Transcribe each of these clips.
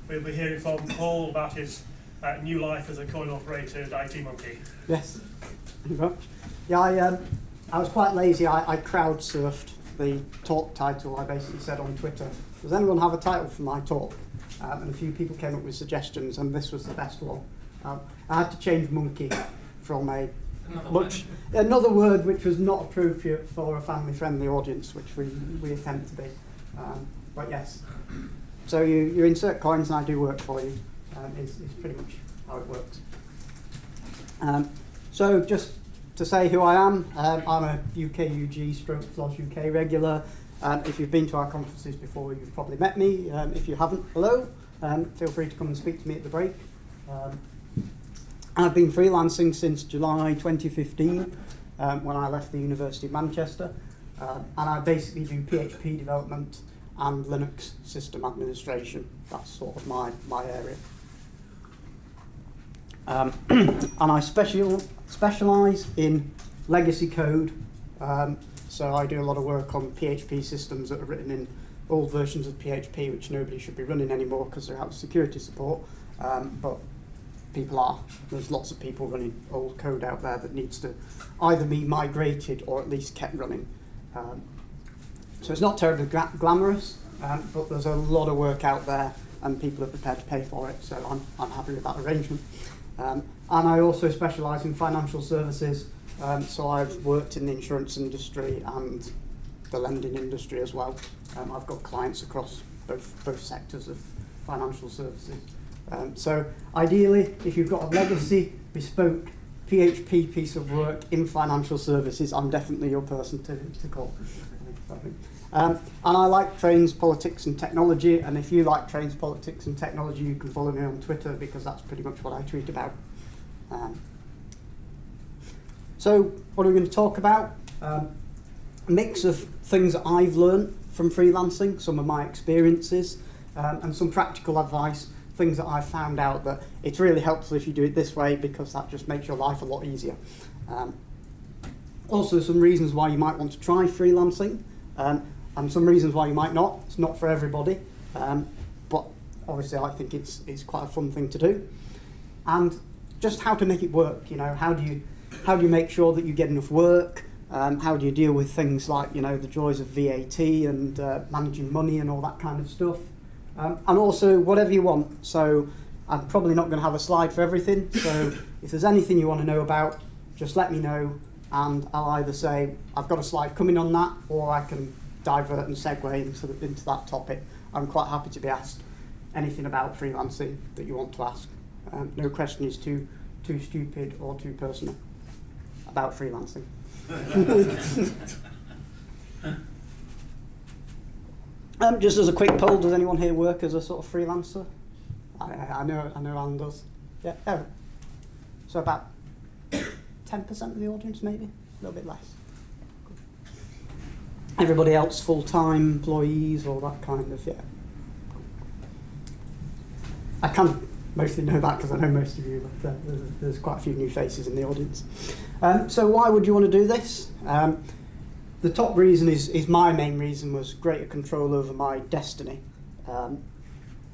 we'll be hearing from Paul about his new life as a coin-operated IT monkey. Yes, thank you very much. Yeah, I was quite lazy. I crowdsurfed the talk title. I basically said on Twitter, does anyone have a title for my talk? And a few people came up with suggestions, and this was the best one. I had to change monkey from another word which was not appropriate for a family-friendly audience, which we attempt to be. But yes, so you insert coins and I do work for you. Is pretty much how it works. So just to say who I am, I'm a UKUG stroke FLOSS UK regular. If you've been to our conferences before, you've probably met me. If you haven't, hello. Feel free to come and speak to me at the break. I've been freelancing since July 2015 when I left the University of Manchester. And I basically do PHP development and Linux system administration. That's sort of my area. And I specialise in legacy code. So I do a lot of work on PHP systems that are written in old versions of PHP, which nobody should be running anymore because they're out of security support. But people are. There's lots of people running old code out there that needs to either be migrated or at least kept running. So it's not terribly glamorous, but there's a lot of work out there and people are prepared to pay for it, so I'm happy with that arrangement. And I also specialise in financial services, so I've worked in the insurance industry and the lending industry as well. I've got clients across both sectors of financial services. So ideally, if you've got a legacy, bespoke PHP piece of work in financial services, I'm definitely your person to call. And I like trains, politics and technology, and if you like trains, politics and technology, you can follow me on Twitter because that's pretty much what I tweet about. So what are we going to talk about? A mix of things that I've learned from freelancing, some of my experiences, and some practical advice, things that I've found out that it's really helpful if you do it this way because that just makes your life a lot easier. Also some reasons why you might want to try freelancing, and some reasons why you might not. It's not for everybody, but obviously I think it's quite a fun thing to do. And just how to make it work, you know, how do you make sure that you get enough work? How do you deal with things like, you know, the joys of VAT and managing money and all that kind of stuff? And also whatever you want. So I'm probably not going to have a slide for everything. So if there's anything you want to know about, just let me know. And I'll either say, I've got a slide coming on that, or I can divert and segue into that topic. I'm quite happy to be asked anything about freelancing that you want to ask. No question is too stupid or too personal about freelancing. Just as a quick poll, does anyone here work as a sort of freelancer? I know Alan does. Yeah, Eric. So about 10% of the audience, maybe? A little bit less. Cool. Everybody else, full-time employees, all that kind of, yeah. I kind of mostly know that because I know most of you, but there's quite a few new faces in the audience. So why would you want to do this? The top reason is my main reason was greater control over my destiny.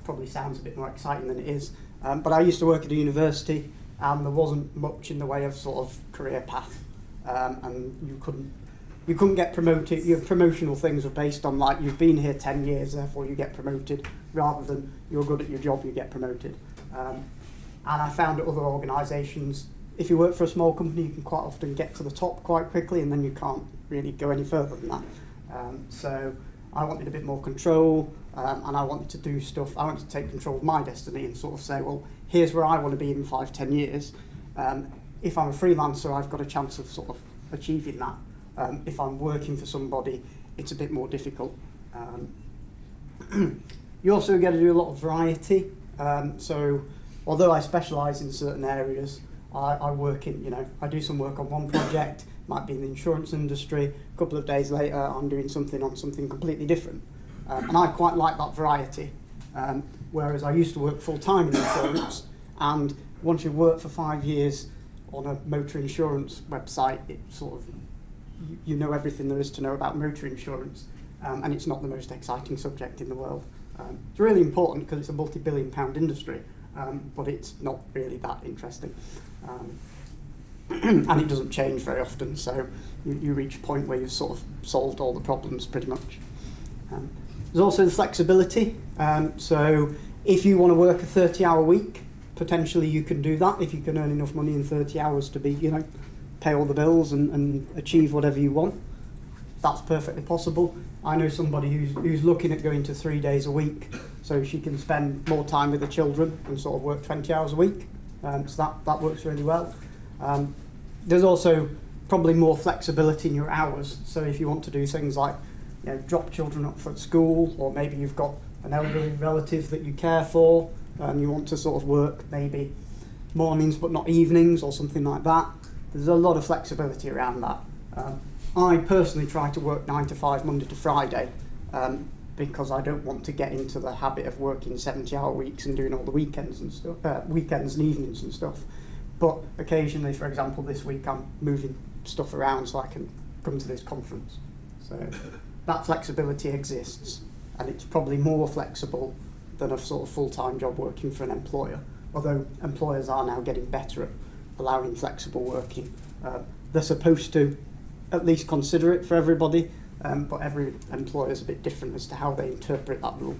Probably sounds a bit more exciting than it is, but I used to work at a university and there wasn't much in the way of sort of career path, and you couldn't get promoted. Your promotional things were based on like you've been here 10 years, therefore you get promoted, rather than you're good at your job, you get promoted. And I found at other organisations, if you work for a small company, you can quite often get to the top quite quickly and then you can't really go any further than that. So I wanted a bit more control, and I wanted to do stuff. I wanted to take control of my destiny and sort of say, well, here's where I want to be in 5-10 years. If I'm a freelancer, I've got a chance of sort of achieving that. If I'm working for somebody, it's a bit more difficult. You also get to do a lot of variety. So although I specialise in certain areas, I work in, you know, I do some work on one project, might be in the insurance industry. A couple of days later, I'm doing something on something completely different. And I quite like that variety. Whereas I used to work full-time in insurance, and once you work for 5 years on a motor insurance website, it sort of, you know everything there is to know about motor insurance, and it's not the most exciting subject in the world. It's really important because it's a multi-billion-pound industry, but it's not really that interesting. And it doesn't change very often, so you reach a point where you've sort of solved all the problems pretty much. There's also the flexibility. So if you want to work a 30-hour week, potentially you can do that if you can earn enough money in 30 hours to be, pay all the bills and achieve whatever you want. That's perfectly possible. I know somebody who's looking at going to 3 days a week, so she can spend more time with the children and sort of work 20 hours a week. So that works really well. There's also probably more flexibility in your hours. So if you want to do things like, drop children up for school, or maybe you've got an elderly relative that you care for, and you want to sort of work maybe mornings but not evenings or something like that. There's a lot of flexibility around that. I personally try to work 9 to 5 Monday to Friday because I don't want to get into the habit of working 70-hour weeks and doing all the weekends and stuff, weekends and evenings and stuff. But occasionally, for example, this week I'm moving stuff around so I can come to this conference. So that flexibility exists, and it's probably more flexible than a sort of full-time job working for an employer, although employers are now getting better at allowing flexible working. They're supposed to at least consider it for everybody, but every employer is a bit different as to how they interpret that rule.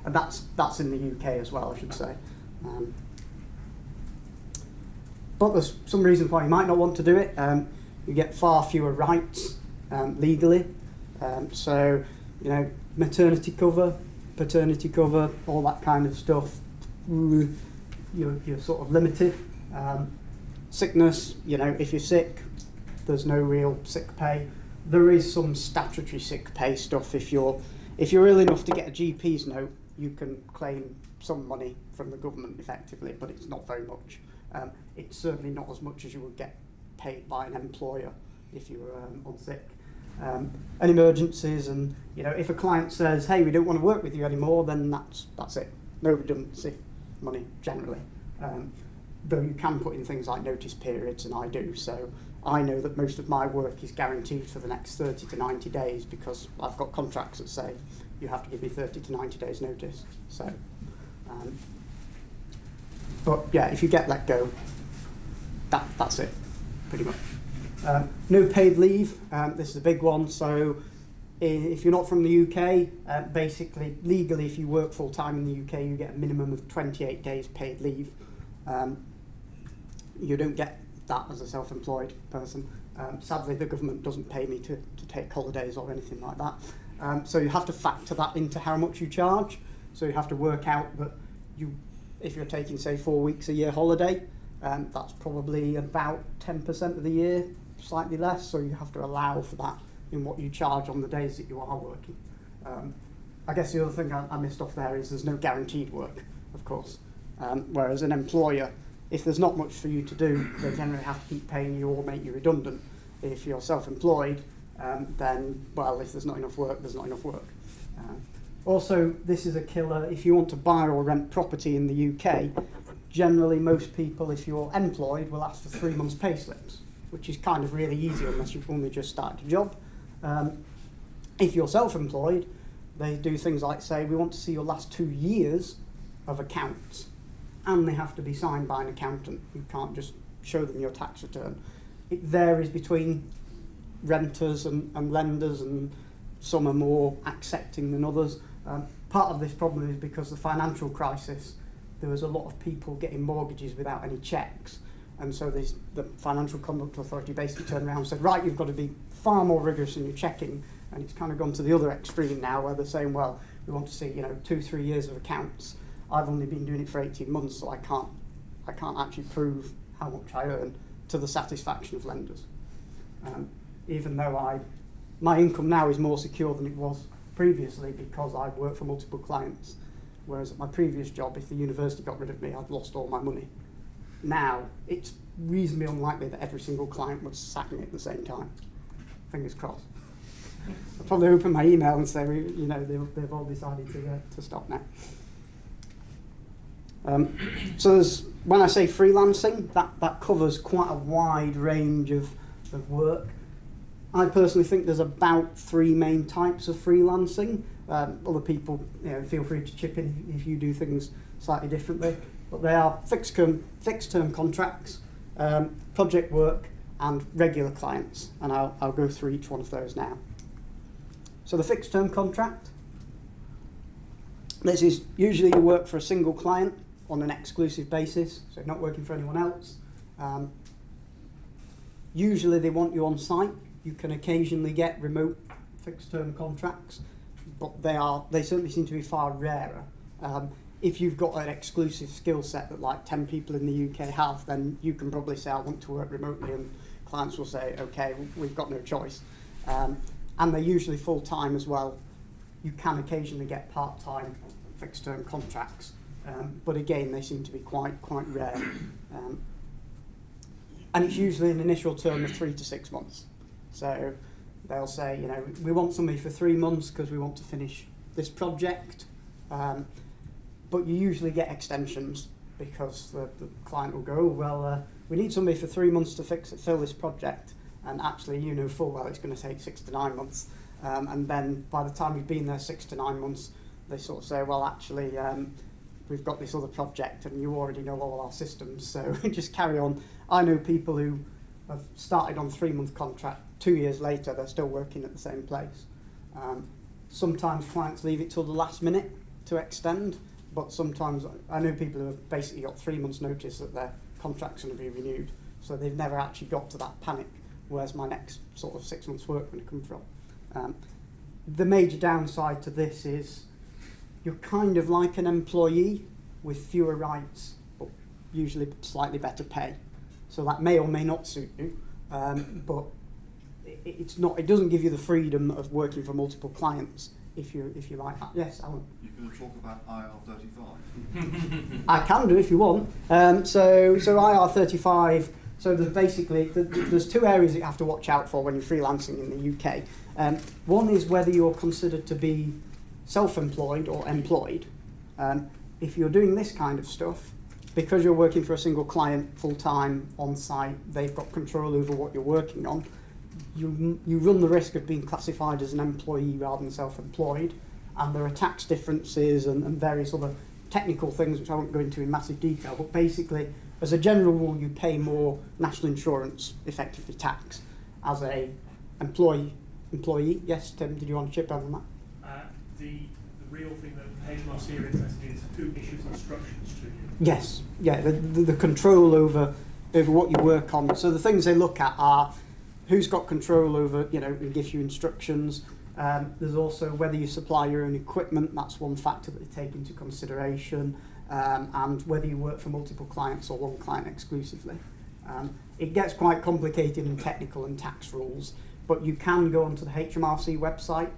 And that's in the UK as well, I should say. But there's some reasons why you might not want to do it. You get far fewer rights legally. So, maternity cover, paternity cover, all that kind of stuff, you're sort of limited. Sickness, if you're sick, there's no real sick pay. There is some statutory sick pay stuff. If you're ill enough to get a GP's note, you can claim some money from the government effectively, but it's not very much. It's certainly not as much as you would get paid by an employer if you were on sick. And emergencies, and if a client says, hey, we don't want to work with you anymore, then that's it. No redundancy money generally. Though you can put in things like notice periods, and I do. So I know that most of my work is guaranteed for the next 30 to 90 days because I've got contracts that say you have to give me 30 to 90 days notice. So, but yeah, if you get let go, that's it, pretty much. No paid leave, this is a big one. So if you're not from the UK, basically legally if you work full time in the UK you get a minimum of 28 days paid leave. You don't get that as a self-employed person. Sadly the government doesn't pay me to take holidays or anything like that. So you have to factor that into how much you charge. So you have to work out that if you're taking say 4 weeks a year holiday, that's probably about 10% of the year, slightly less, so you have to allow for that in what you charge on the days that you are working. I guess the other thing I missed off there is there's no guaranteed work, of course. Whereas an employer, if there's not much for you to do, they generally have to keep paying you or make you redundant. If you're self-employed, then, well, if there's not enough work, there's not enough work. Also, this is a killer. If you want to buy or rent property in the UK, generally most people, if you're employed, will ask for 3 months pay slips, which is kind of really easy unless you've only just started a job. If you're self-employed, they do things like say, we want to see your last 2 years of accounts, and they have to be signed by an accountant. You can't just show them your tax return. It varies between renters and lenders, and some are more accepting than others. Part of this problem is because of the financial crisis, there was a lot of people getting mortgages without any checks. And so the Financial Conduct Authority basically turned around and said, right, you've got to be far more rigorous in your checking. And it's kind of gone to the other extreme now where they're saying, well, we want to see 2-3 years of accounts. I've only been doing it for 18 months, so I can't actually prove how much I earn to the satisfaction of lenders. Even though my income now is more secure than it was previously because I've worked for multiple clients. Whereas at my previous job, if the university got rid of me, I'd lost all my money. Now, it's reasonably unlikely that every single client would sack me at the same time. Fingers crossed. I'll probably open my email and say, they've all decided to stop now. So when I say freelancing, that covers quite a wide range of work. I personally think there's about 3 main types of freelancing. Other people, feel free to chip in if you do things slightly differently. But they are fixed term contracts, project work, and regular clients. And I'll go through each one of those now. So the fixed term contract. This is usually you work for a single client on an exclusive basis, so you're not working for anyone else. Usually they want you on site. You can occasionally get remote fixed term contracts, but they certainly seem to be far rarer. If you've got an exclusive skill set that like 10 people in the UK have, then you can probably say I want to work remotely, and clients will say, okay, we've got no choice. And they're usually full-time as well. You can occasionally get part-time fixed-term contracts, but again, they seem to be quite rare. And it's usually an initial term of 3 to 6 months. So they'll say, we want somebody for 3 months because we want to finish this project. But you usually get extensions because the client will go, we need somebody for 3 months to fill this project. And actually, full well it's going to take 6 to 9 months. And then by the time you've been there 6 to 9 months, they sort of say, we've got this other project and you already know all our systems, so just carry on. I know people who have started on a 3-month contract, 2 years later, they're still working at the same place. Sometimes clients leave it till the last minute to extend, but sometimes I know people who have basically got 3 months notice that their contract's going to be renewed, so they've never actually got to that panic. Where's my next sort of 6 months work going to come from? The major downside to this is you're kind of like an employee with fewer rights, but usually slightly better pay. So that may or may not suit you, but it's not. It doesn't give you the freedom of working for multiple clients if you like that. Yes, Alan. You're going to talk about IR35. I can do if you want. So IR35. So there's 2 areas that you have to watch out for when you're freelancing in the UK. One is whether you're considered to be self-employed or employed. If you're doing this kind of stuff, because you're working for a single client full-time on site, they've got control over what you're working on, you run the risk of being classified as an employee rather than self-employed, and there are tax differences and various other technical things which I won't go into in massive detail, but basically as a general rule, you pay more national insurance, effectively tax, as a employee. Yes, Tim, did you want to chip in on that? The real thing that HMRC are interested in is who issues instructions to you. Yes, yeah, the control over what you work on. So the things they look at are who's got control over, and gives you instructions. There's also whether you supply your own equipment. That's one factor that they take into consideration. And whether you work for multiple clients or one client exclusively. It gets quite complicated in technical and tax rules, but you can go onto the HMRC website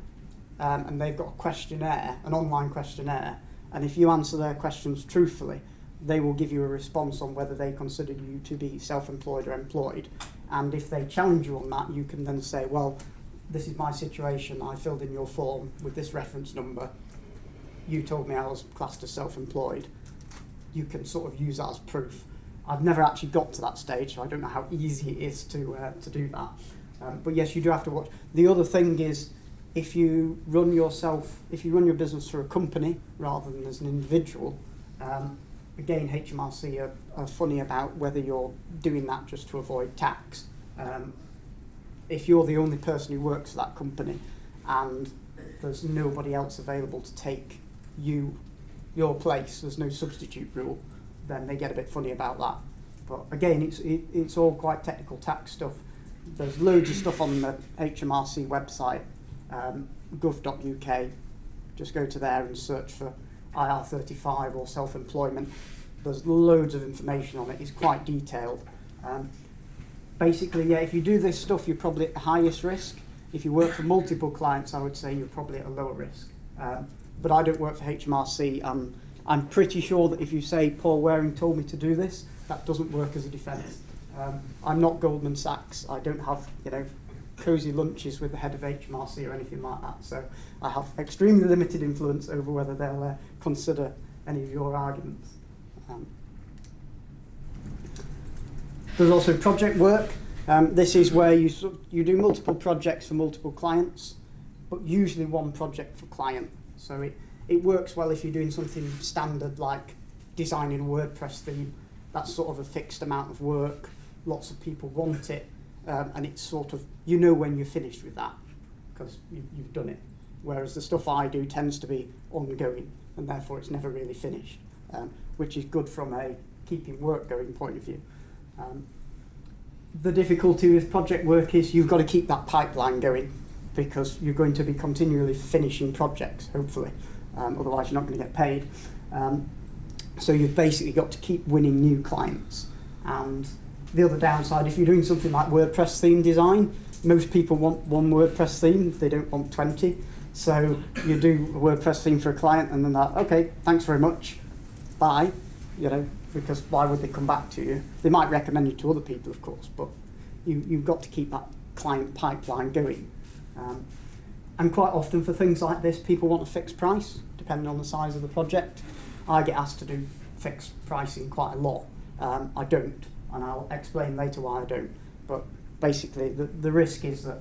and they've got a questionnaire, an online questionnaire, and if you answer their questions truthfully, they will give you a response on whether they consider you to be self-employed or employed. And if they challenge you on that, you can then say, this is my situation, I filled in your form with this reference number, you told me I was classed as self-employed. You can sort of use that as proof. I've never actually got to that stage, so I don't know how easy it is to do that. But yes, you do have to watch. The other thing is, if you run your business through a company rather than as an individual, again, HMRC are funny about whether you're doing that just to avoid tax. If you're the only person who works for that company and there's nobody else available to take your place, there's no substitute rule, then they get a bit funny about that. But again, it's all quite technical tax stuff. There's loads of stuff on the HMRC website, gov.uk. Just go to there and search for IR35 or self-employment. There's loads of information on it. It's quite detailed. Basically, yeah, if you do this stuff, you're probably at the highest risk. If you work for multiple clients, I would say you're probably at a lower risk. But I don't work for HMRC. I'm pretty sure that if you say Paul Waring told me to do this, that doesn't work as a defence. I'm not Goldman Sachs. I don't have cosy lunches with the head of HMRC or anything like that. So I have extremely limited influence over whether they'll consider any of your arguments. There's also project work. This is where you do multiple projects for multiple clients, but usually one project for client. So it works well if you're doing something standard like designing a WordPress theme. That's sort of a fixed amount of work. Lots of people want it, and it's sort of, you know when you're finished with that because you've done it. Whereas the stuff I do tends to be ongoing, and therefore it's never really finished, which is good from a keeping work going point of view. The difficulty with project work is you've got to keep that pipeline going because you're going to be continually finishing projects, hopefully. Otherwise you're not going to get paid. So you've basically got to keep winning new clients. And the other downside, if you're doing something like WordPress theme design, most people want one WordPress theme, they don't want 20. So you do a WordPress theme for a client and then that, okay, thanks very much, bye, you know, because why would they come back to you? They might recommend you to other people, of course, but you've got to keep that client pipeline going. And quite often for things like this, people want a fixed price, depending on the size of the project. I get asked to do fixed pricing quite a lot. I don't, and I'll explain later why I don't. But basically, the risk is that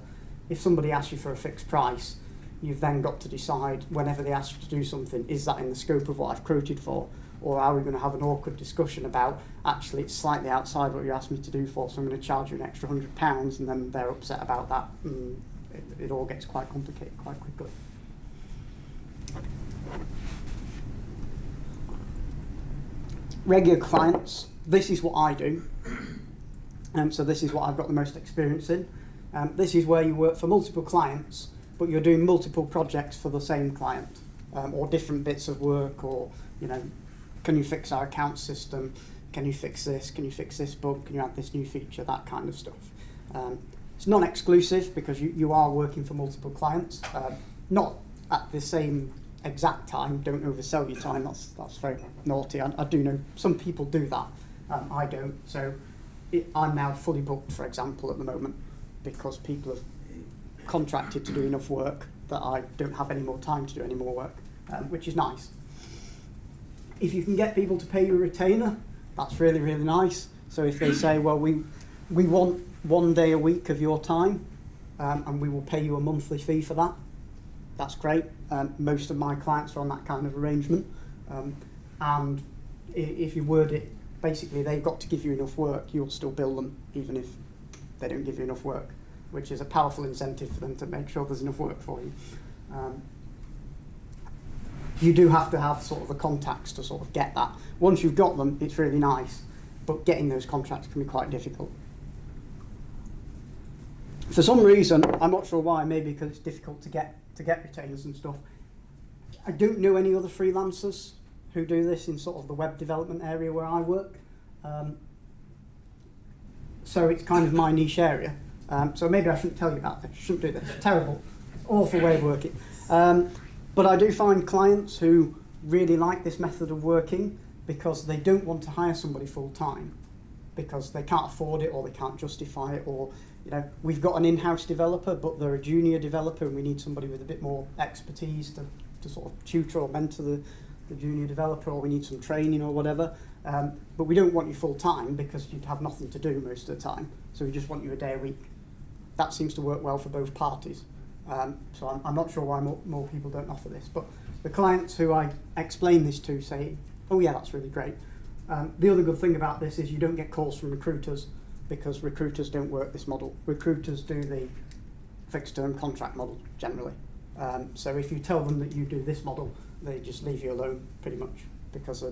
if somebody asks you for a fixed price, you've then got to decide whenever they ask you to do something, is that in the scope of what I've quoted for? Or are we going to have an awkward discussion about, actually, it's slightly outside what you asked me to do for, so I'm going to charge you an extra £100, and then they're upset about that. And it all gets quite complicated quite quickly. Regular clients, this is what I do. So this is what I've got the most experience in. This is where you work for multiple clients, but you're doing multiple projects for the same client, or different bits of work, or, you know, can you fix our account system? Can you fix this? Can you fix this bug? Can you add this new feature? That kind of stuff. It's non-exclusive because you are working for multiple clients, not at the same exact time. Don't oversell your time. That's very naughty. I do know some people do that. I don't. So I'm now fully booked, for example, at the moment, because people have contracted to do enough work that I don't have any more time to do any more work, which is nice. If you can get people to pay you a retainer, that's really, really nice. So if they say, well, we want 1 day a week of your time, and we will pay you a monthly fee for that, that's great. Most of my clients are on that kind of arrangement. And if you word it, basically they've got to give you enough work, you'll still bill them, even if they don't give you enough work, which is a powerful incentive for them to make sure there's enough work for you. You do have to have sort of the contacts to sort of get that. Once you've got them, it's really nice, but getting those contracts can be quite difficult. For some reason, I'm not sure why, maybe because it's difficult to get retainers and stuff, I don't know any other freelancers who do this in sort of the web development area where I work. So it's kind of my niche area. So maybe I shouldn't tell you about this. I shouldn't do this. Terrible. Awful way of working. But I do find clients who really like this method of working because they don't want to hire somebody full time because they can't afford it or they can't justify it, or, you know, we've got an in-house developer but they're a junior developer and we need somebody with a bit more expertise to sort of tutor or mentor the junior developer, or we need some training or whatever. But we don't want you full time because you'd have nothing to do most of the time. So we just want you a day a week. That seems to work well for both parties. So I'm not sure why more people don't offer this, but the clients who I explain this to say, oh yeah, that's really great. The other good thing about this is you don't get calls from recruiters because recruiters don't work this model. Recruiters do the fixed term contract model generally. So if you tell them that you do this model, they just leave you alone pretty much because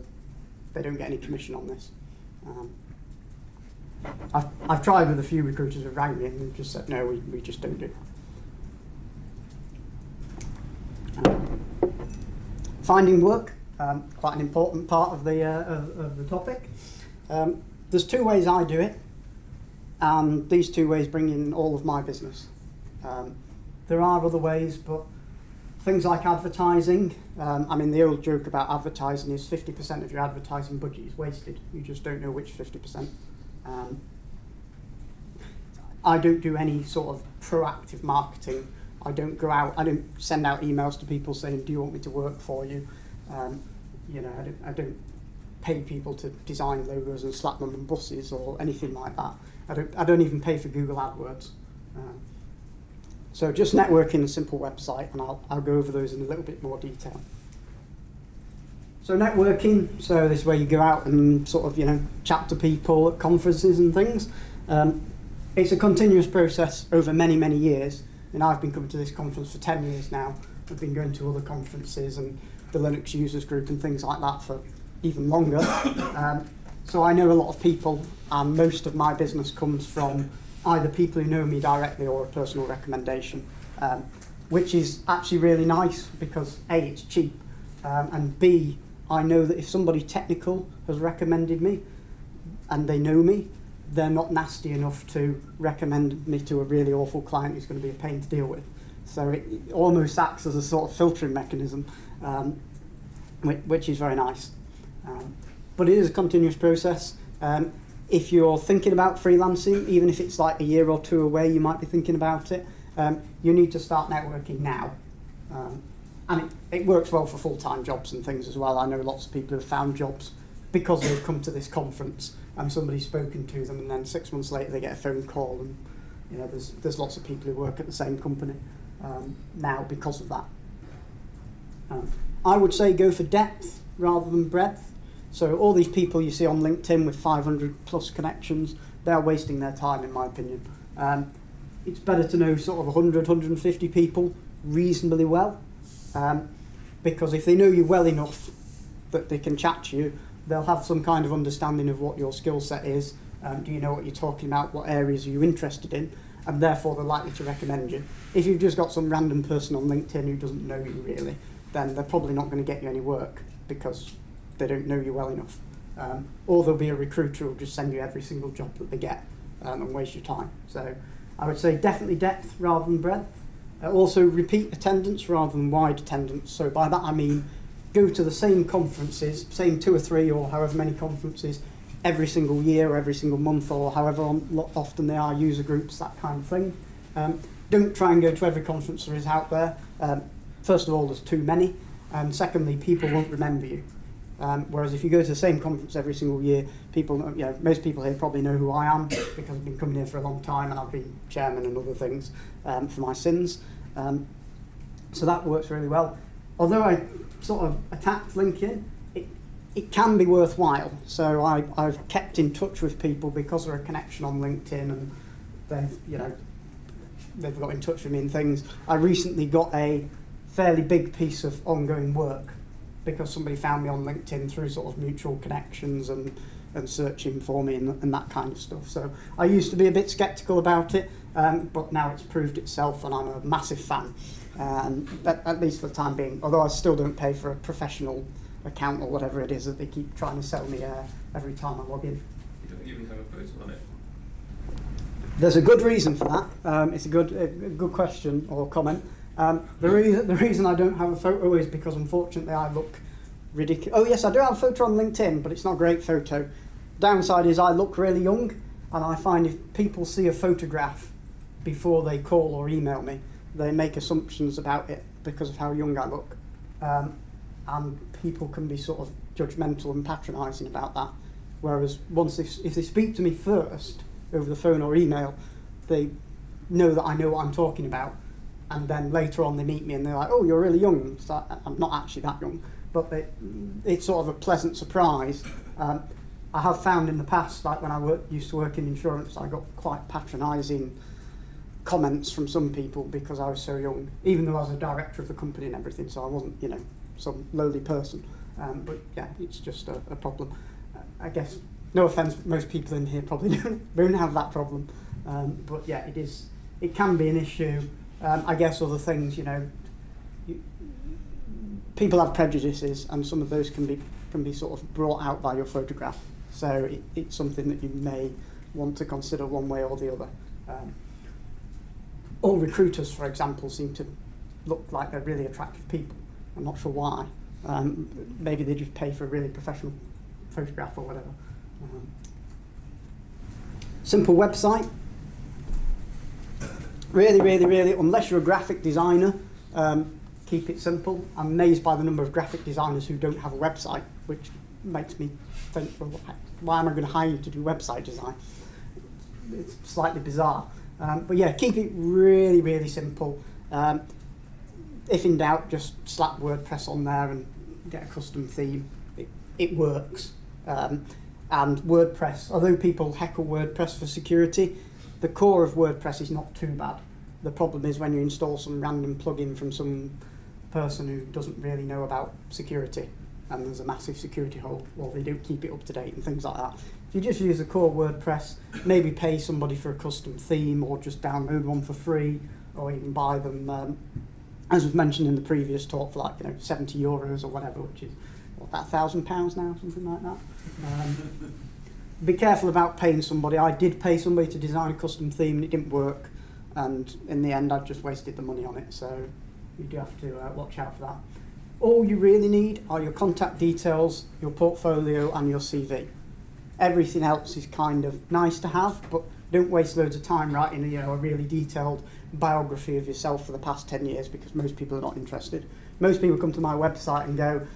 they don't get any commission on this. I've tried with a few recruiters who rang me and they've just said, no, we just don't do it. Finding work, quite an important part of the topic. There's two ways I do it, and these two ways bring in all of my business. There are other ways, but things like advertising, I mean the old joke about advertising is 50% of your advertising budget is wasted. You just don't know which 50%. I don't do any sort of proactive marketing. I don't go out, I don't send out emails to people saying, do you want me to work for you? You know, I don't pay people to design logos and slap them on buses or anything like that. I don't even pay for Google AdWords. So just networking, a simple website, and I'll go over those in a little bit more detail. So networking, so this is where you go out and sort of, you know, chat to people at conferences and things. It's a continuous process over many, many years. And I've been coming to this conference for 10 years now. I've been going to other conferences and the Linux users group and things like that for even longer. So I know a lot of people, and most of my business comes from either people who know me directly or a personal recommendation, which is actually really nice because A, it's cheap, and B, I know that if somebody technical has recommended me and they know me, they're not nasty enough to recommend me to a really awful client who's going to be a pain to deal with. So it almost acts as a sort of filtering mechanism, which is very nice. But it is a continuous process. If you're thinking about freelancing, even if it's like a year or two away, you might be thinking about it, you need to start networking now. And it works well for full-time jobs and things as well. I know lots of people who have found jobs because they've come to this conference and somebody's spoken to them, and then 6 months later they get a phone call, and you know there's lots of people who work at the same company now because of that. I would say go for depth rather than breadth. So all these people you see on LinkedIn with 500 plus connections, they're wasting their time in my opinion. It's better to know sort of 100, 150 people reasonably well, because if they know you well enough that they can chat to you, they'll have some kind of understanding of what your skill set is, do you know what you're talking about, what areas are you interested in, and therefore they're likely to recommend you. If you've just got some random person on LinkedIn who doesn't know you really, then they're probably not going to get you any work because they don't know you well enough. Or there'll be a recruiter who'll just send you every single job that they get and waste your time. So I would say definitely depth rather than breadth. Also repeat attendance rather than wide attendance. So by that I mean go to the same conferences, same 2 or 3 or however many conferences every single year or every single month or however often they are, user groups, that kind of thing. Don't try and go to every conference there is out there. First of all, there's too many, and secondly, people won't remember you. Whereas if you go to the same conference every single year, people, you know, most people here probably know who I am because I've been coming here for a long time and I've been chairman and other things for my sins. So that works really well. Although I sort of attacked LinkedIn, it can be worthwhile. So I've kept in touch with people because of a connection on LinkedIn, and they've got in touch with me and things. I recently got a fairly big piece of ongoing work because somebody found me on LinkedIn through sort of mutual connections and searching for me and that kind of stuff. So I used to be a bit sceptical about it, but now it's proved itself and I'm a massive fan, at least for the time being, although I still don't pay for a professional account or whatever it is that they keep trying to sell me every time I log in. You don't even have a photo on it. There's a good reason for that. It's a good question or comment. The reason I don't have a photo is because unfortunately I look ridiculous. Oh yes, I do have a photo on LinkedIn, but it's not a great photo. Downside is I look really young, and I find if people see a photograph before they call or email me, they make assumptions about it because of how young I look. And people can be sort of judgmental and patronising about that. Whereas once if they speak to me first over the phone or email, they know that I know what I'm talking about. And then later on they meet me and they're like, oh, you're really young. So I'm not actually that young, but it's sort of a pleasant surprise. I have found in the past, like when I used to work in insurance, I got quite patronising comments from some people because I was so young, even though I was a director of the company and everything, so I wasn't, some lowly person. But yeah, it's just a problem. I guess, no offence, most people in here probably don't have that problem. But yeah, it can be an issue. I guess other things, people have prejudices, and some of those can be sort of brought out by your photograph. So it's something that you may want to consider one way or the other. All recruiters, for example, seem to look like they're really attractive people. I'm not sure why. Maybe they just pay for a really professional photograph or whatever. Simple website. Really, unless you're a graphic designer, keep it simple. I'm amazed by the number of graphic designers who don't have a website, which makes me think, well, why am I going to hire you to do website design? It's slightly bizarre. But yeah, keep it really, really simple. If in doubt, just slap WordPress on there and get a custom theme. It works. And WordPress, although people heckle WordPress for security, the core of WordPress is not too bad. The problem is when you install some random plugin from some person who doesn't really know about security, and there's a massive security hole, or they don't keep it up to date and things like that. If you just use the core WordPress, maybe pay somebody for a custom theme, or just download one for free, or even buy them, as was mentioned in the previous talk, for like, 70 euros or whatever, which is about £1,000 now, something like that. Be careful about paying somebody. I did pay somebody to design a custom theme and it didn't work, and in the end I just wasted the money on it, so you do have to watch out for that. All you really need are your contact details, your portfolio and your CV. Everything else is kind of nice to have, but don't waste loads of time writing a really detailed biography of yourself for the past 10 years, because most people are not interested. Most people come to my website and go,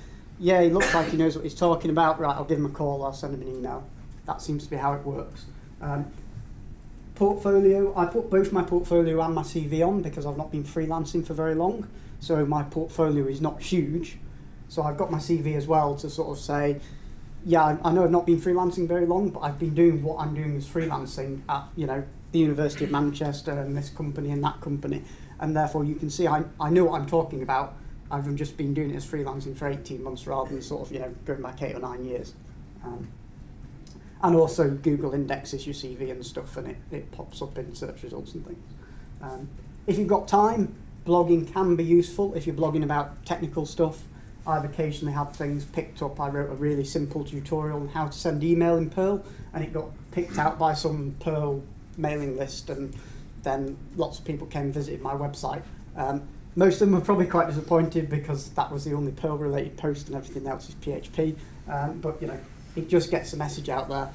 yeah, he looks like he knows what he's talking about, right, I'll give him a call, I'll send him an email. That seems to be how it works. Portfolio, I put both my portfolio and my CV on because I've not been freelancing for very long, so my portfolio is not huge. So I've got my CV as well to sort of say, yeah, I know I've not been freelancing very long, but I've been doing what I'm doing as freelancing at, the University of Manchester and this company and that company, and therefore you can see I know what I'm talking about. I've just been doing it as freelancing for 18 months rather than sort of, going back 8 or 9 years. And also Google indexes your CV and stuff, and it pops up in search results and things. If you've got time, blogging can be useful if you're blogging about technical stuff. I've occasionally had things picked up. I wrote a really simple tutorial on how to send email in Perl, and it got picked out by some Perl mailing list, and then lots of people came and visited my website. Most of them were probably quite disappointed because that was the only Perl related post and everything else is PHP, but it just gets the message out there.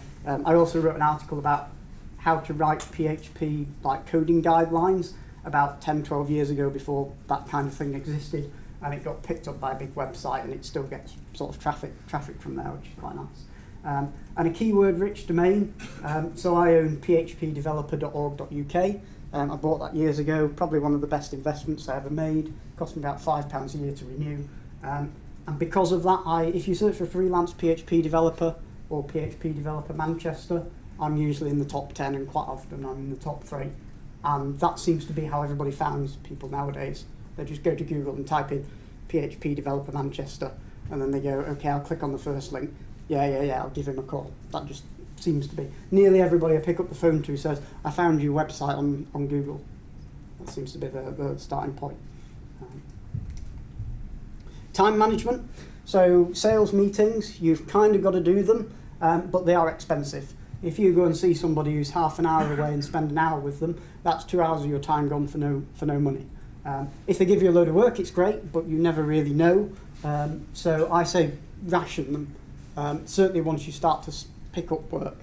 I also wrote an article about how to write PHP like coding guidelines about 10-12 years ago, before that kind of thing existed, and it got picked up by a big website, and it still gets sort of traffic from there, which is quite nice. And a keyword rich domain, so I own phpdeveloper.org.uk. I bought that years ago, probably one of the best investments I ever made. Cost me about £5 a year to renew. And because of that, if you search for freelance PHP developer or PHP developer Manchester, I'm usually in the top 10, and quite often I'm in the top 3. And that seems to be how everybody finds people nowadays. They just go to Google and type in PHP developer Manchester, and then they go, okay, I'll click on the first link. Yeah, I'll give him a call. That just seems to be. Nearly everybody I pick up the phone to says, I found your website on Google. That seems to be the starting point. Time management. So sales meetings, you've kind of got to do them, but they are expensive. If you go and see somebody who's half an hour away and spend an hour with them, that's 2 hours of your time gone for no money. If they give you a load of work, it's great, but you never really know. So I say ration them, certainly once you start to pick up work,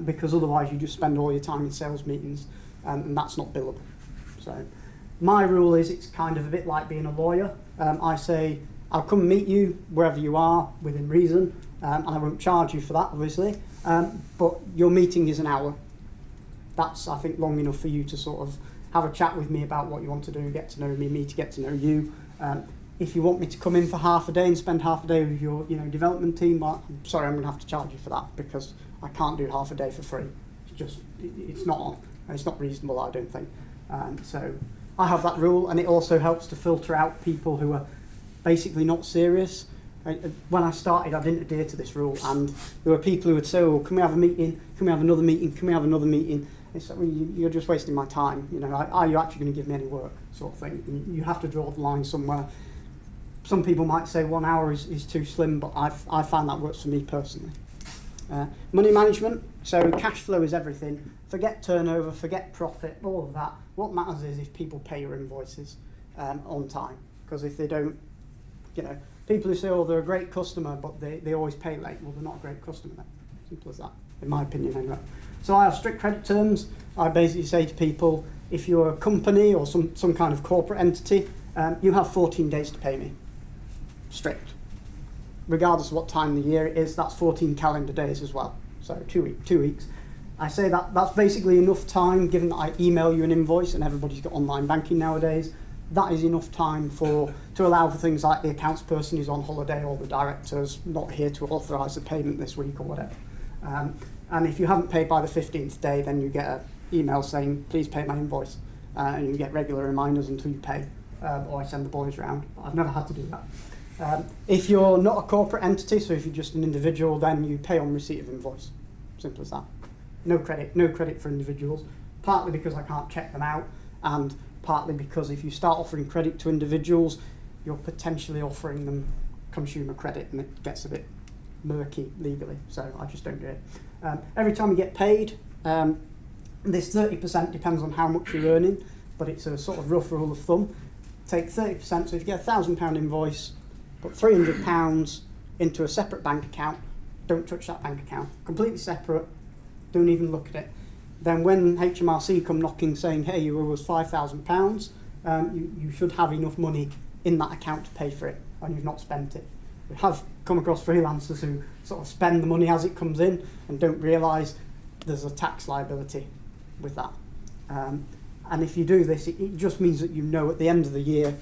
because otherwise you just spend all your time in sales meetings, and that's not billable. So my rule is it's kind of a bit like being a lawyer. I say, I'll come meet you wherever you are within reason, and I won't charge you for that, obviously, but your meeting is an hour. That's, I think, long enough for you to sort of have a chat with me about what you want to do, get to know me to get to know you. If you want me to come in for half a day and spend half a day with your development team, well, I'm sorry, I'm going to have to charge you for that, because I can't do half a day for free. It's not reasonable, I don't think. So I have that rule, and it also helps to filter out people who are basically not serious. When I started, I didn't adhere to this rule, and there were people who would say, oh, can we have a meeting? Can we have another meeting? Can we have another meeting? It's like, well, you're just wasting my time. Are you actually going to give me any work, sort of thing? You have to draw the line somewhere. Some people might say 1 hour is too slim, but I find that works for me personally. Money management, so cash flow is everything. Forget turnover, forget profit, all of that. What matters is if people pay your invoices on time, because if they don't, people who say, oh, they're a great customer, but they always pay late, well, they're not a great customer then. Simple as that, in my opinion anyway. So I have strict credit terms. I basically say to people, if you're a company or some kind of corporate entity, you have 14 days to pay me. Strict. regardless of what time of the year it is, that's 14 calendar days as well. So 2 weeks. I say that's basically enough time, given that I email you an invoice and everybody's got online banking nowadays. That is enough time to allow for things like the accounts person is on holiday or the director's not here to authorise the payment this week or whatever. And if you haven't paid by the 15th day, then you get an email saying, please pay my invoice. And you get regular reminders until you pay, or I send the boys round. But I've never had to do that. If you're not a corporate entity, so if you're just an individual, then you pay on receipt of invoice. Simple as that. No credit for individuals, partly because I can't check them out, and partly because if you start offering credit to individuals, you're potentially offering them consumer credit, and it gets a bit murky legally, so I just don't do it. Every time you get paid, this 30% depends on how much you're earning, but it's a sort of rough rule of thumb. Take 30%, so if you get a £1,000 invoice, put £300 into a separate bank account, don't touch that bank account, completely separate, don't even look at it. Then when HMRC come knocking saying, hey, you owe us £5,000, you should have enough money in that account to pay for it, and you've not spent it. We have come across freelancers who sort of spend the money as it comes in and don't realise there's a tax liability with that. And if you do this, it just means that you know at the end of the year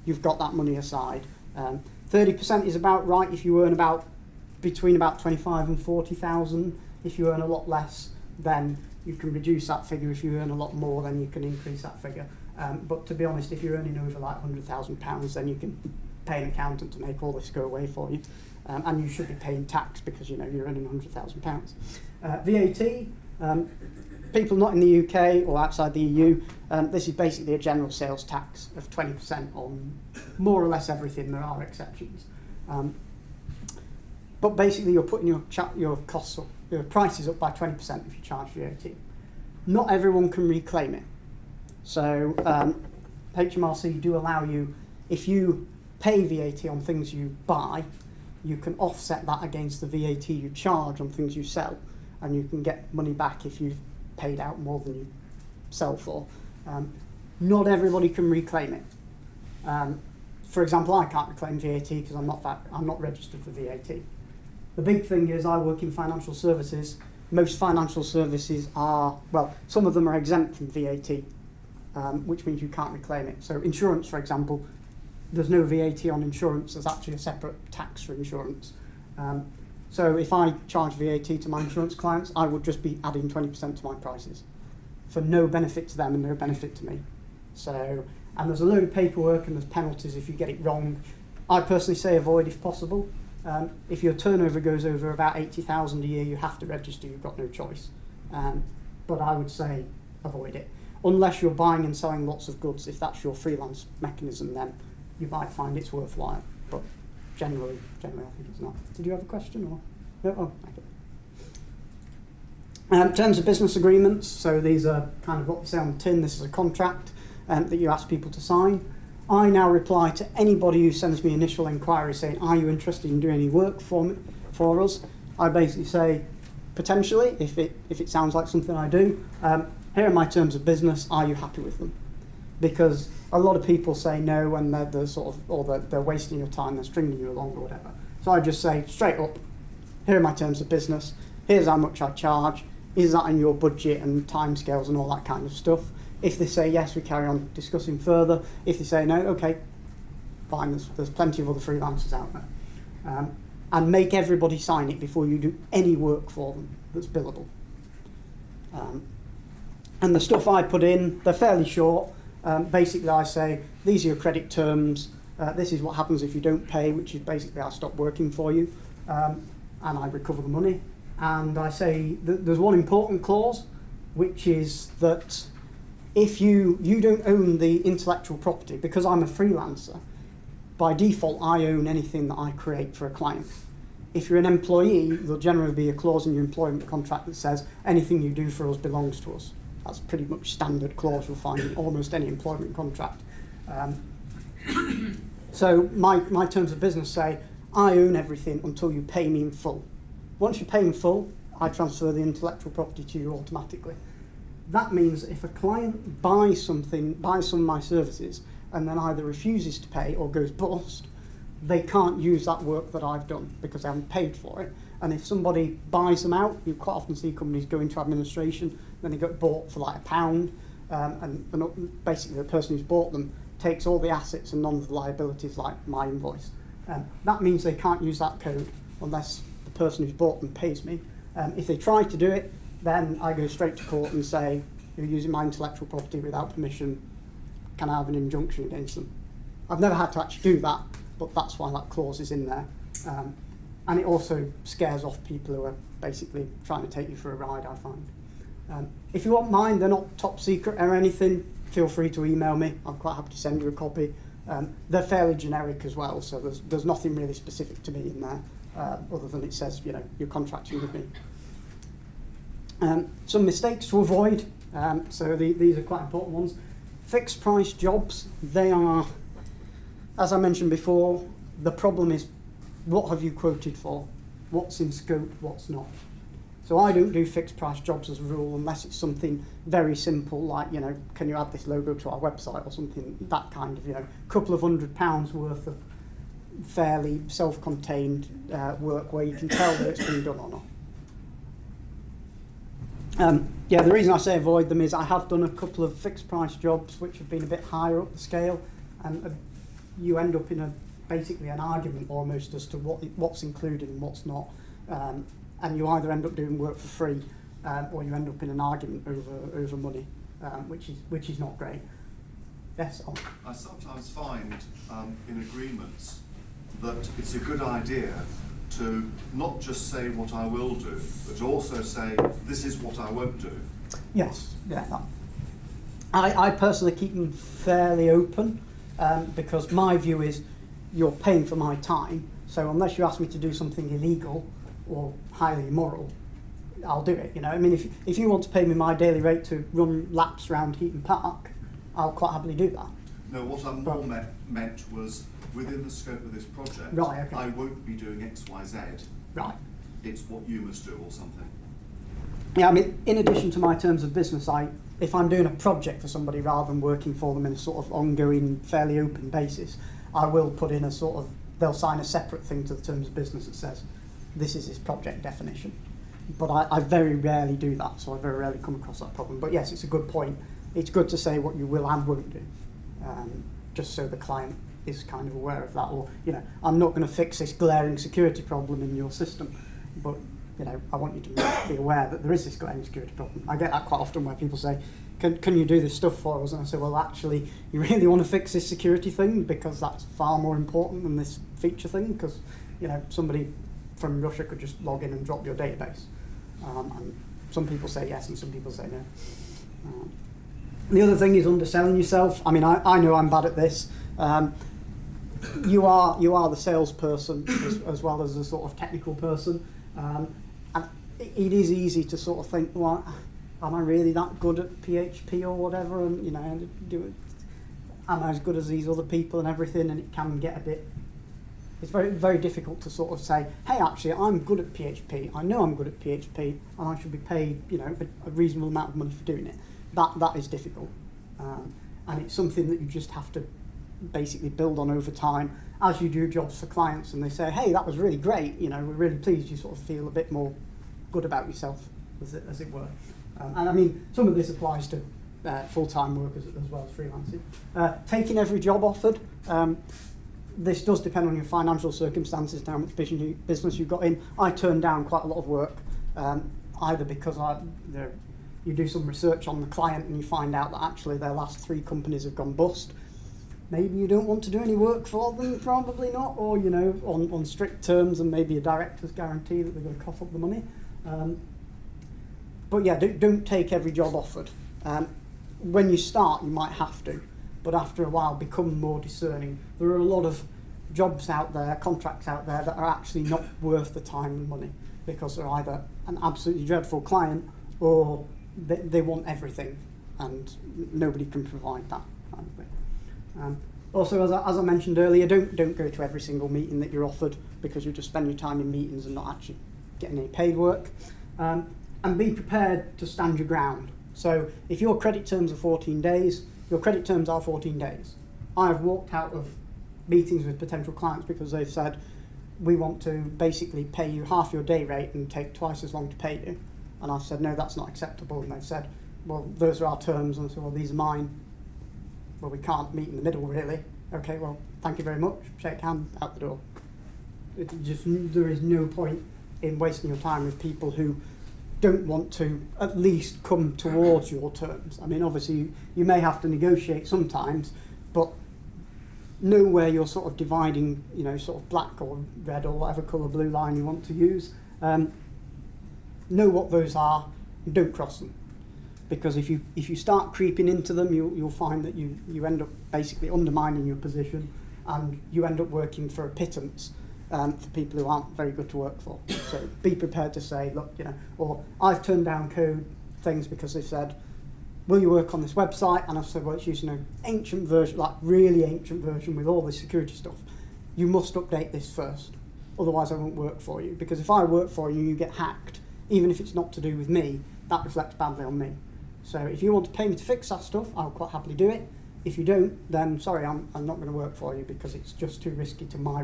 you've got that money aside. 30% is about right if you earn between about 25 and 40,000. If you earn a lot less, then you can reduce that figure. If you earn a lot more, then you can increase that figure. But to be honest, if you're earning over like £100,000, then you can pay an accountant to make all this go away for you. And you should be paying tax because you're earning £100,000. VAT, people not in the UK or outside the EU, this is basically a general sales tax of 20% on more or less everything. There are exceptions. But basically you're putting your costs up, your prices up by 20% if you charge VAT. Not everyone can reclaim it. So HMRC do allow you, if you pay VAT on things you buy, you can offset that against the VAT you charge on things you sell, and you can get money back if you've paid out more than you sell for. Not everybody can reclaim it. For example, I can't reclaim VAT because I'm not registered for VAT. The big thing is I work in financial services. Most financial services are, well, some of them are exempt from VAT, which means you can't reclaim it. So insurance, for example, there's no VAT on insurance. There's actually a separate tax for insurance. So if I charge VAT to my insurance clients, I would just be adding 20% to my prices for no benefit to them and no benefit to me. So, and there's a load of paperwork and there's penalties if you get it wrong. I personally say avoid if possible. If your turnover goes over about 80,000 a year, you have to register, you've got no choice. But I would say avoid it. Unless you're buying and selling lots of goods, if that's your freelance mechanism, then you might find it's worthwhile. But generally I think it's not. Did you have a question? Or? No? Oh, okay. Terms of business agreements, so these are kind of what we say on the tin. This is a contract that you ask people to sign. I now reply to anybody who sends me initial inquiry saying, are you interested in doing any work for us? I basically say, potentially, if it sounds like something I do. Here are my terms of business, are you happy with them? Because a lot of people say no and they're sort of, or they're wasting your time, they're stringing you along or whatever. So I just say straight up, here are my terms of business, here's how much I charge, is that in your budget and timescales and all that kind of stuff. If they say yes, we carry on discussing further. If they say no, okay, fine, there's plenty of other freelancers out there. And make everybody sign it before you do any work for them that's billable. And the stuff I put in, they're fairly short. Basically I say, these are your credit terms, this is what happens if you don't pay, which is basically I stop working for you, and I recover the money. And I say there's one important clause, which is that if you don't own the intellectual property, because I'm a freelancer, by default I own anything that I create for a client. If you're an employee, there'll generally be a clause in your employment contract that says anything you do for us belongs to us. That's pretty much standard clause you'll find in almost any employment contract. So my terms of business say, I own everything until you pay me in full. Once you pay in full, I transfer the intellectual property to you automatically. That means if a client buys some of my services and then either refuses to pay or goes bust, they can't use that work that I've done because they haven't paid for it. And if somebody buys them out, you quite often see companies go into administration, then they get bought for like £1, and basically the person who's bought them takes all the assets and none of the liabilities, like my invoice. That means they can't use that code unless the person who's bought them pays me. If they try to do it, then I go straight to court and say, you're using my intellectual property without permission, can I have an injunction against them? I've never had to actually do that, but that's why that clause is in there. And it also scares off people who are basically trying to take you for a ride, I find. If you want mine, they're not top secret or anything, feel free to email me. I'm quite happy to send you a copy. They're fairly generic as well, so there's nothing really specific to me in there, other than it says, you know, you're contracting with me. Some mistakes to avoid, so these are quite important ones. Fixed price jobs, they are, as I mentioned before, the problem is what have you quoted for? What's in scope, what's not? So I don't do fixed price jobs as a rule unless it's something very simple like, you know, can you add this logo to our website or something, that kind of, you know, couple of £100 worth of fairly self-contained work where you can tell that it's been done or not. Yeah, the reason I say avoid them is I have done a couple of fixed price jobs which have been a bit higher up the scale, and you end up in basically an argument almost as to what's included and what's not. And you either end up doing work for free or you end up in an argument over money, which is not great. Yes? I sometimes find in agreements that it's a good idea to not just say what I will do, but to also say this is what I won't do. Yes, yeah. I personally keep them fairly open because my view is you're paying for my time, so unless you ask me to do something illegal or highly immoral, I'll do it. You know, I mean, if you want to pay me my daily rate to run laps around Heaton Park, I'll quite happily do that. No, what I more meant was within the scope of this project, right, okay. I won't be doing X, Y, Z. Right. It's what you must do or something. Yeah, I mean, in addition to my terms of business, if I'm doing a project for somebody rather than working for them in a sort of ongoing, fairly open basis, I will put in a sort of, they'll sign a separate thing to the terms of business that says, this is his project definition. But I very rarely do that, so I very rarely come across that problem. But yes, it's a good point. It's good to say what you will and won't do, just so the client is kind of aware of that. Or, you know, I'm not going to fix this glaring security problem in your system, but, you know, I want you to be aware that there is this glaring security problem. I get that quite often where people say, can you do this stuff for us? And I say, well, actually, you really want to fix this security thing because that's far more important than this feature thing, because, you know, somebody from Russia could just log in and drop your database. And some people say yes and some people say no. The other thing is underselling yourself. I mean, I know I'm bad at this. You are the salesperson as well as the sort of technical person. And it is easy to sort of think, well, am I really that good at PHP or whatever? And, you know, am I as good as these other people and everything? And it can get a bit, it's very, very difficult to sort of say, hey, actually, I'm good at PHP. I know I'm good at PHP, and I should be paid, you know, a reasonable amount of money for doing it. That is difficult, and it's something that you just have to basically build on over time as you do jobs for clients, and they say, hey, that was really great. You know, we're really pleased. You sort of feel a bit more good about yourself, as it were. And I mean, some of this applies to full-time workers as well as freelancing. Taking every job offered. This does depend on your financial circumstances and how much business you've got in. I turn down quite a lot of work, either because you do some research on the client and you find out that actually their last 3 companies have gone bust. Maybe you don't want to do any work for them, probably not, or, you know, on strict terms and maybe a director's guarantee that they're going to cough up the money. But yeah, don't take every job offered. When you start, you might have to. But after a while become more discerning. There are a lot of jobs out there, contracts out there that are actually not worth the time and money because they're either an absolutely dreadful client or they want everything and nobody can provide that kind of thing. Also, as I mentioned earlier, don't go to every single meeting that you're offered because you just spend your time in meetings and not actually getting any paid work. And be prepared to stand your ground. So if your credit terms are 14 days, your credit terms are 14 days. I have walked out of meetings with potential clients because they've said, we want to basically pay you half your day rate and take twice as long to pay you. And I've said, no, that's not acceptable. And they've said, well, those are our terms. And I said, well, these are mine. Well, we can't meet in the middle, really. Okay, well, thank you very much. Shake hands, out the door. There is no point in wasting your time with people who don't want to at least come towards your terms. I mean, obviously, you may have to negotiate sometimes, but know where you're sort of dividing, you know, sort of black or red or whatever colour blue line you want to use. Know what those are and don't cross them. Because if you start creeping into them, you'll find that you end up basically undermining your position, and you end up working for a pittance for people who aren't very good to work for. So be prepared to say, look, you know, or I've turned down code things because they've said, will you work on this website? And I've said, well, it's using an ancient version, like really ancient version with all the security stuff. You must update this first, otherwise I won't work for you. Because if I work for you, you get hacked, even if it's not to do with me, that reflects badly on me. So if you want to pay me to fix that stuff, I'll quite happily do it. If you don't, then sorry, I'm not going to work for you because it's just too risky to my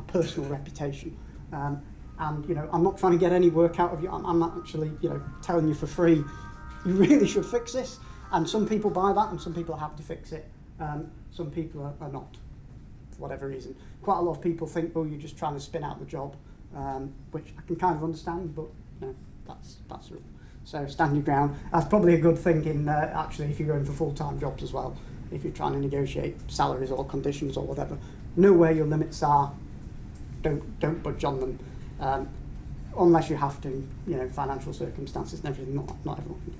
personal reputation. And you know, I'm not trying to get any work out of you. I'm not actually, you know, telling you for free. You really should fix this. And some people buy that, and some people are happy to fix it. Some people are not, for whatever reason. Quite a lot of people think, oh, you're just trying to spin out the job, which I can kind of understand, but you know, that's the rule. So stand your ground. That's probably a good thing in actually if you're going for full-time jobs as well. If you're trying to negotiate salaries or conditions or whatever, know where your limits are. Don't budge on them, unless you have to. You know, financial circumstances and everything. Not everyone can do.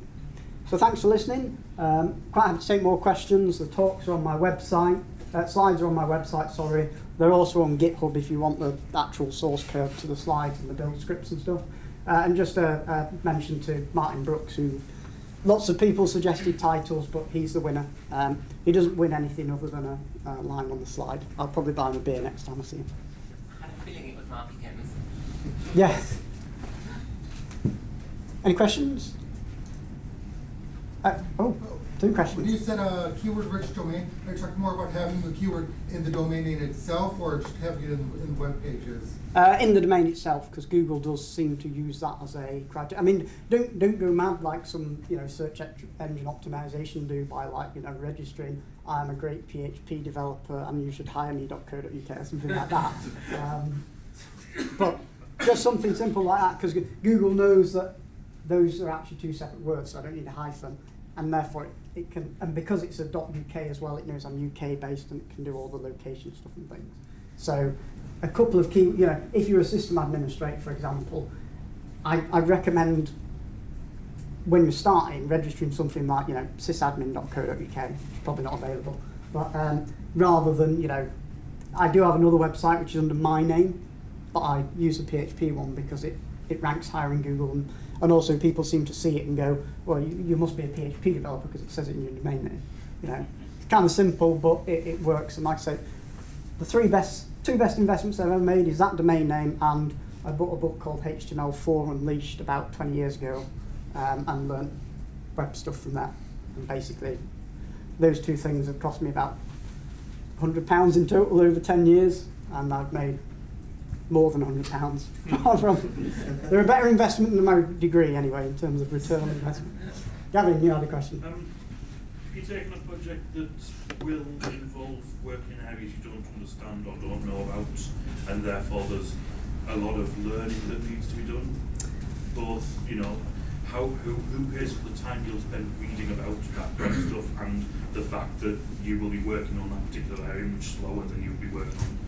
So thanks for listening. Quite happy to take more questions. The talks are on my website. Slides are on my website. Sorry, they're also on GitHub if you want the actual source code to the slides and the build scripts and stuff. And just a mention to Martin Brooks, who lots of people suggested titles, but he's the winner. He doesn't win anything other than a line on the slide. I'll probably buy him a beer next time I see him. I had a feeling it was Mark Higgins. Yes. Any questions? Two questions. When you said a keyword-rich domain, are you talking more about having the keyword in the domain name itself, or just having it in web pages? In the domain itself, because Google does seem to use that as a criteria. I mean, don't go mad like some search engine optimization do by registering I'm a great PHP developer and you should hire me.co.uk or something like that. But just something simple like that, because Google knows that those are actually two separate words, so I don't need a hyphen, and therefore it can, and because it's a .uk as well, it knows I'm UK based and it can do all the location stuff and things. So a couple of key, if you're a system administrator, for example, I'd recommend when you're starting registering something like sysadmin.co.uk, probably not available, but rather than I do have another website which is under my name, but I use a PHP one because it ranks higher in Google, and also people seem to see it and go, well, you must be a PHP developer because it says it in your domain name. It's kind of simple, but it works. And like I say, the two best investments I've ever made is that domain name, and I bought a book called HTML4 Unleashed about 20 years ago, and learned web stuff from that. And basically, those two things have cost me about £100 in total over 10 years, and I've made more than £100. They're a better investment than my degree anyway in terms of return on investment. Gavin, you had a question. If you're taking a project that will involve working in areas you don't understand or don't know about, and therefore there's a lot of learning that needs to be done, both, who pays for the time you'll spend reading about that kind of stuff, and the fact that you will be working on that particular area much slower than you'll be working on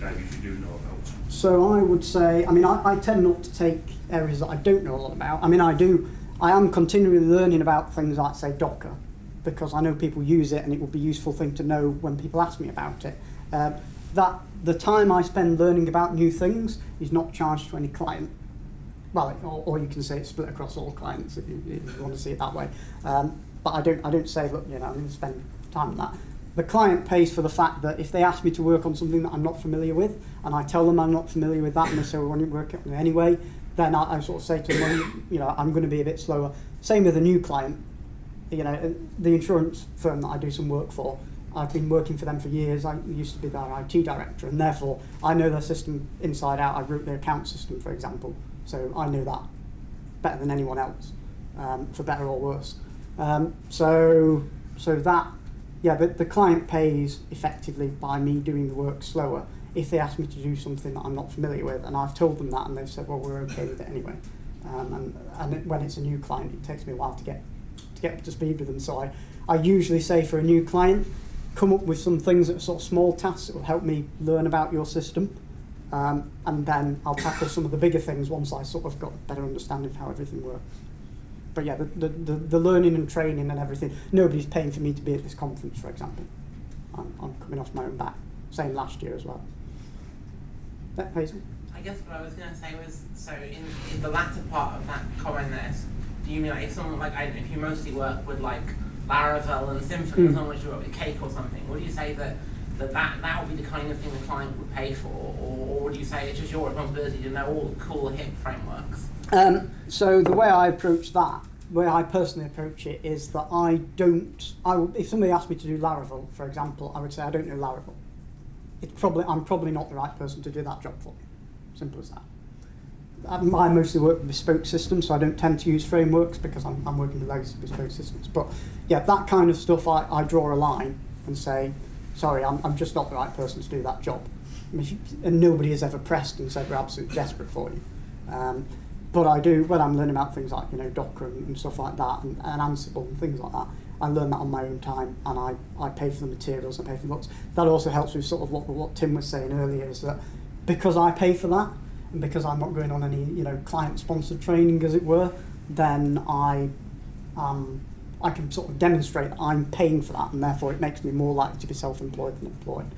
areas you do know about? So I would say, I tend not to take areas that I don't know a lot about. I am continually learning about things like, say, Docker, because I know people use it and it would be a useful thing to know when people ask me about it. That the time I spend learning about new things is not charged to any client. Well, or you can say it's split across all clients if you want to see it that way. But I don't say, look, I'm going to spend time on that. The client pays for the fact that if they ask me to work on something that I'm not familiar with, and I tell them I'm not familiar with that, and they say, well, why don't you work on it anyway, then I sort of say to them, well, I'm going to be a bit slower. Same with a new client. The insurance firm that I do some work for, I've been working for them for years. I used to be their IT director, and therefore I know their system inside out. I wrote their account system, for example, so I know that better than anyone else, for better or worse. So that, yeah, the client pays effectively by me doing the work slower if they ask me to do something that I'm not familiar with, and I've told them that, and they've said, well, we're okay with it anyway. And when it's a new client, it takes me a while to get up to speed with them. So I usually say for a new client, come up with some things that are sort of small tasks that will help me learn about your system, and then I'll tackle some of the bigger things once I sort of got a better understanding of how everything works. But yeah, the learning and training and everything, nobody's paying for me to be at this conference, for example. I'm coming off my own back. Same last year as well. Hazel? I guess what I was going to say was, so in the latter part of that comment there, do you mean like if someone, like, I don't know, if you mostly work with like Laravel and Symfony, as long as you work with Cake or something, would you say that would be the kind of thing the client would pay for, or would you say it's just your responsibility to know all the cool hip frameworks? So the way I approach that, the way I personally approach it, is that if somebody asked me to do Laravel, for example, I would say I don't know Laravel. I'm probably not the right person to do that job for me. Simple as that. I mostly work with bespoke systems, so I don't tend to use frameworks because I'm working with legacy bespoke systems. But yeah, that kind of stuff, I draw a line and say, sorry, I'm just not the right person to do that job. I mean, and nobody has ever pressed and said we're absolutely desperate for you. But I do, when I'm learning about things like, you know, Docker and stuff like that, and Ansible and things like that, I learn that on my own time, and I pay for the materials, I pay for the books. That also helps with sort of what Tim was saying earlier, is that because I pay for that, and because I'm not going on any, you know, client-sponsored training, as it were, then I can sort of demonstrate that I'm paying for that, and therefore it makes me more likely to be self-employed than employed.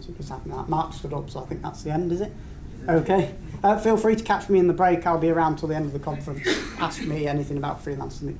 So just having that. Mark stood up, so I think that's the end, is it? Okay. Feel free to catch me in the break. I'll be around till the end of the conference. Ask me anything about freelancing.